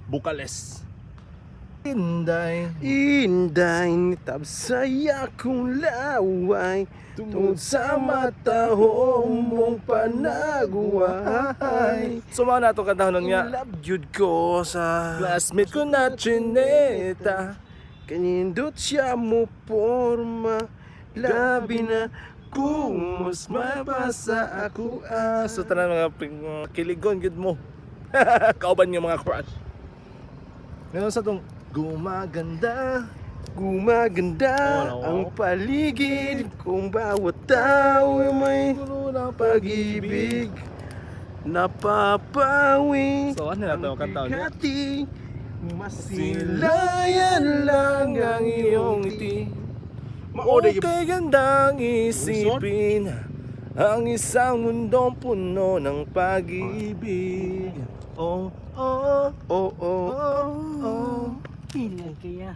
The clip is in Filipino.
Bucales. Inday tabsaya kong laway tungod sa matahong mong panaguway. Sumaw na ito kantahon nga. Love jud ko sa Classmate ko na Trineta. kanindot siya mo porma. Labi na kung mas mabasa ako So tanan mga kiligon gid mo. Kauban nga mga crush. Ngayon sa tong gumaganda. Gumaganda Oh, no. ang paligid kung bawat tao ay may Puno ng pag-ibig. Napapawi So ano na ito ang kantahon nga? bigati. Masilayan lang ang iyong ngiti. Maoday Okay gandang isipin ang isang mundong puno ng pag-ibig. Oh, oh, Oo. oh, oh. Ilan kaya?